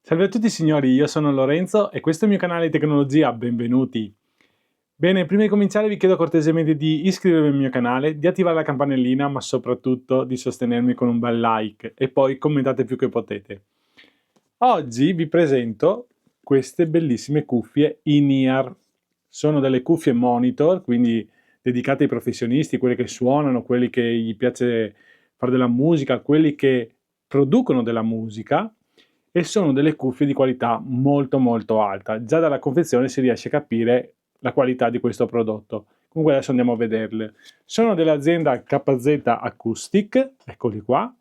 Salve a tutti signori, io sono Lorenzo e questo è il mio canale di tecnologia, benvenuti. Bene, prima di cominciare vi chiedo cortesemente di iscrivervi al mio canale, di attivare la campanellina, ma soprattutto di sostenermi con un bel like e poi commentate più che potete. Oggi vi presento queste bellissime cuffie in-ear. Sono delle cuffie monitor, quindi dedicate ai professionisti, quelli che suonano, quelli che gli piace fare della musica, quelli che producono della musica, e sono delle cuffie di qualità molto alta. Già dalla confezione si riesce a capire la qualità di questo prodotto. Comunque adesso andiamo a vederle. Sono dell'azienda KZ Acoustic, eccoli qua,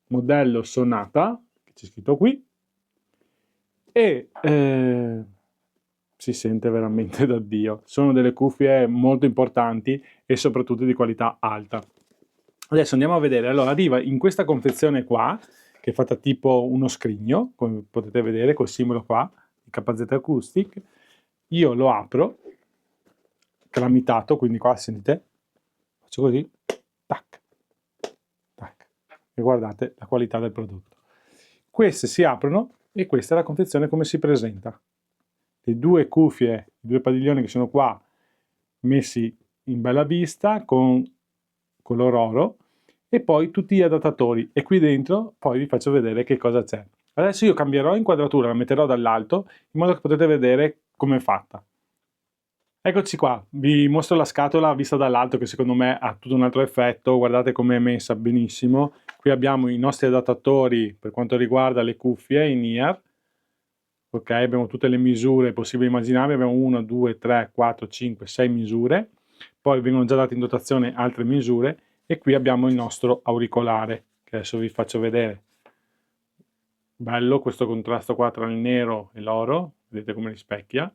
modello Sonata, che c'è scritto qui, e si sente veramente da Dio. Sono delle cuffie molto importanti e soprattutto di qualità alta. Adesso andiamo a vedere. Allora, arriva in questa confezione qua, che è fatta tipo uno scrigno, come potete vedere col simbolo qua, di KZ Acoustic. Io lo apro, tramitato, quindi qua sentite, faccio così, tac, tac, e guardate la qualità del prodotto. Queste si aprono e questa è la confezione come si presenta. Le due cuffie, i due padiglioni che sono qua messi in bella vista con color oro, e poi tutti gli adattatori, e qui dentro poi vi faccio vedere che cosa c'è. Adesso io cambierò inquadratura, la metterò dall'alto in modo che potete vedere come è fatta. Eccoci qua, vi mostro la scatola vista dall'alto che secondo me ha tutto un altro effetto. Guardate come è messa benissimo. Qui abbiamo i nostri adattatori per quanto riguarda le cuffie in ear. Ok, abbiamo tutte le misure possibili e immaginabili, abbiamo 1, 2, 3, 4, 5, 6 misure, poi vengono già date in dotazione altre misure, e qui abbiamo il nostro auricolare, che adesso vi faccio vedere. Bello questo contrasto qua tra il nero e l'oro, vedete come rispecchia.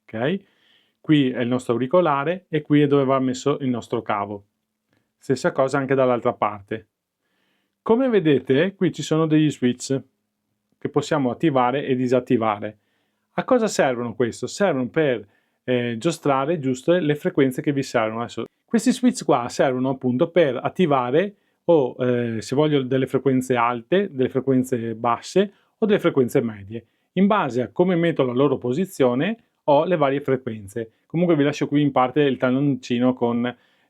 Ok, qui è il nostro auricolare e qui è dove va messo il nostro cavo. Stessa cosa anche dall'altra parte. Come vedete, qui ci sono degli switch che possiamo attivare e disattivare. A cosa servono questo? Servono per giostrare giusto le frequenze che vi servono. Adesso, questi switch qua servono appunto per attivare o se voglio delle frequenze alte, delle frequenze basse o delle frequenze medie. In base a come metto la loro posizione ho le varie frequenze. Comunque vi lascio qui in parte il talloncino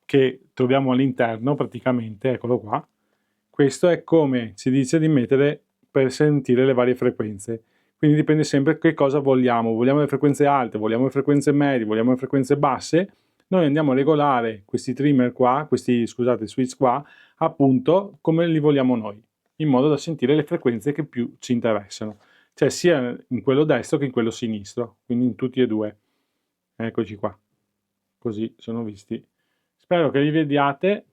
che troviamo all'interno praticamente, eccolo qua. Questo è come si dice di mettere per sentire le varie frequenze. Quindi dipende sempre che cosa vogliamo. Vogliamo le frequenze alte, vogliamo le frequenze medie, vogliamo le frequenze basse. Noi andiamo a regolare questi trimmer qua, scusate, switch qua, appunto come li vogliamo noi, in modo da sentire le frequenze che più ci interessano. Cioè sia in quello destro che in quello sinistro, quindi in tutti e due. Eccoci qua. Così sono visti. Spero che li vediate.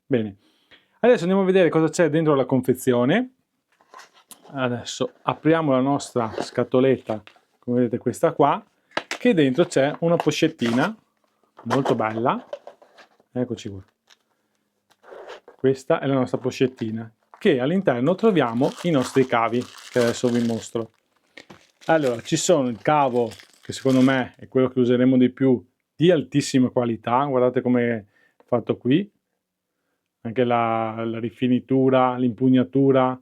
Bene. Adesso andiamo a vedere cosa c'è dentro la confezione. Adesso apriamo la nostra scatoletta, come vedete questa qua, che dentro c'è una pochettina molto bella. Eccoci qua. Questa è la nostra pochettina, che all'interno troviamo i nostri cavi, che adesso vi mostro. Allora, ci sono il cavo, che secondo me è quello che useremo di più, di altissima qualità. Guardate come è fatto qui. Anche la rifinitura, l'impugnatura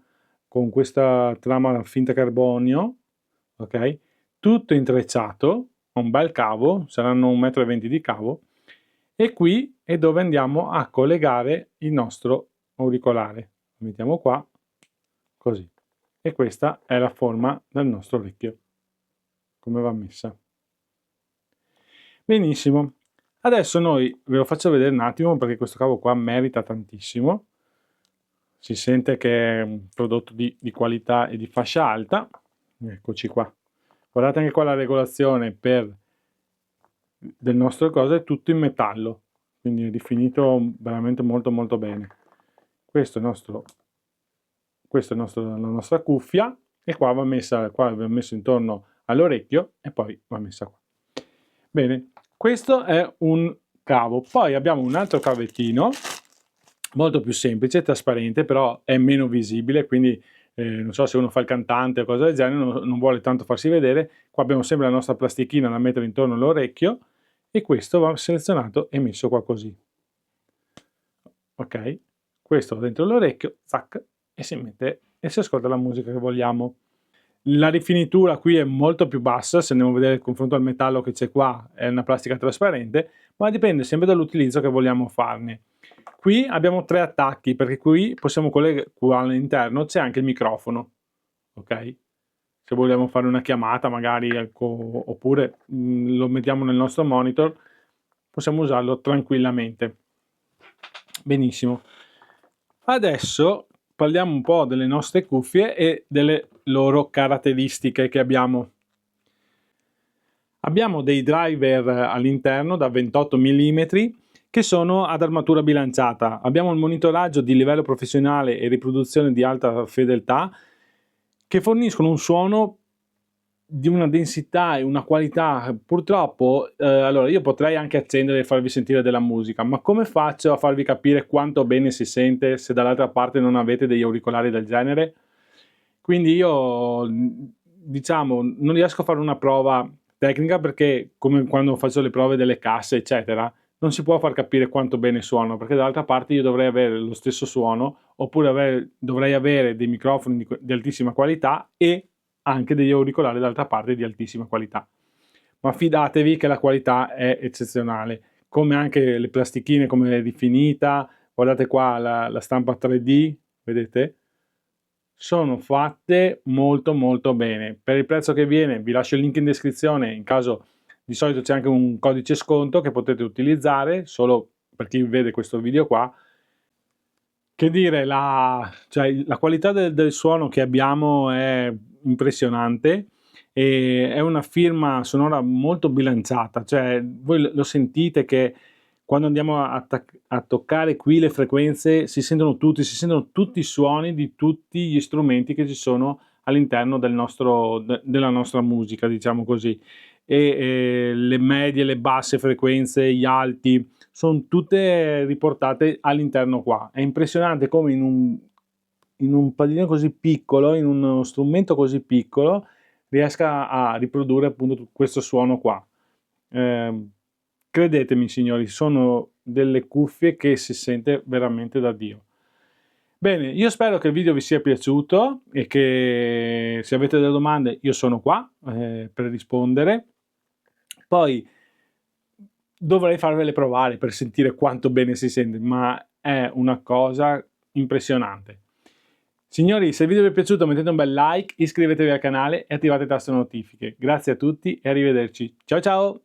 con questa trama finta carbonio, ok? Tutto intrecciato, un bel cavo, saranno 1,20 m di cavo, e qui è dove andiamo a collegare il nostro auricolare. Lo mettiamo qua, così. E questa è la forma del nostro orecchio, come va messa. Benissimo. Adesso noi ve lo faccio vedere un attimo perché questo cavo qua merita tantissimo. Si sente che è un prodotto di qualità e di fascia alta. Eccoci qua. Guardate anche qua la regolazione del nostro coso, è tutto in metallo, quindi è rifinito veramente molto bene. Questo è la nostra cuffia, e qua va messo intorno all'orecchio e poi va messa qua. Bene, questo è un cavo. Poi abbiamo un altro cavettino molto più semplice, trasparente, però è meno visibile, quindi non so se uno fa il cantante o cosa del genere, non vuole tanto farsi vedere. Qua abbiamo sempre la nostra plastichina da mettere intorno all'orecchio, e questo va selezionato e messo qua così. Ok, questo dentro l'orecchio, zac, e si mette e si ascolta la musica che vogliamo. La rifinitura qui è molto più bassa, se andiamo a vedere il confronto al metallo che c'è qua, è una plastica trasparente, ma dipende sempre dall'utilizzo che vogliamo farne. Qui abbiamo 3 attacchi, perché qui possiamo collegare, qua all'interno c'è anche il microfono, ok? Se vogliamo fare una chiamata magari, ecco, oppure lo mettiamo nel nostro monitor, possiamo usarlo tranquillamente. Benissimo. Adesso parliamo un po' delle nostre cuffie e delle loro caratteristiche che abbiamo. Abbiamo dei driver all'interno da 28 mm che sono ad armatura bilanciata. Abbiamo il monitoraggio di livello professionale e riproduzione di alta fedeltà che forniscono un suono di una densità e una qualità. Purtroppo, allora io potrei anche accendere e farvi sentire della musica, ma come faccio a farvi capire quanto bene si sente se dall'altra parte non avete degli auricolari del genere? Quindi io, diciamo, non riesco a fare una prova tecnica perché, come quando faccio le prove delle casse, eccetera, non si può far capire quanto bene suono, perché dall'altra parte io dovrei avere lo stesso suono, oppure dovrei avere dei microfoni di altissima qualità e anche degli auricolari d'altra parte di altissima qualità. Ma fidatevi che la qualità è eccezionale, come anche le plastichine come rifinita, guardate qua la stampa 3D, vedete? Sono fatte molto molto bene. Per il prezzo che viene, vi lascio il link in descrizione, in caso di solito c'è anche un codice sconto che potete utilizzare solo per chi vede questo video qua. Che dire, cioè, la qualità del suono che abbiamo è impressionante e è una firma sonora molto bilanciata, cioè voi lo sentite che quando andiamo a toccare qui le frequenze si sentono tutti i suoni di tutti gli strumenti che ci sono all'interno della nostra musica, diciamo così. Le medie, le basse frequenze, gli alti, sono tutte riportate all'interno qua. È impressionante come in un padiglione così piccolo, in uno strumento così piccolo, riesca a riprodurre appunto questo suono qua. Credetemi signori, sono delle cuffie che si sente veramente da Dio. Bene, io spero che il video vi sia piaciuto e che se avete delle domande io sono qua per rispondere. Poi dovrei farvele provare per sentire quanto bene si sente, ma è una cosa impressionante. Signori, se il video vi è piaciuto mettete un bel like, iscrivetevi al canale e attivate il tasto notifiche. Grazie a tutti e arrivederci. Ciao ciao!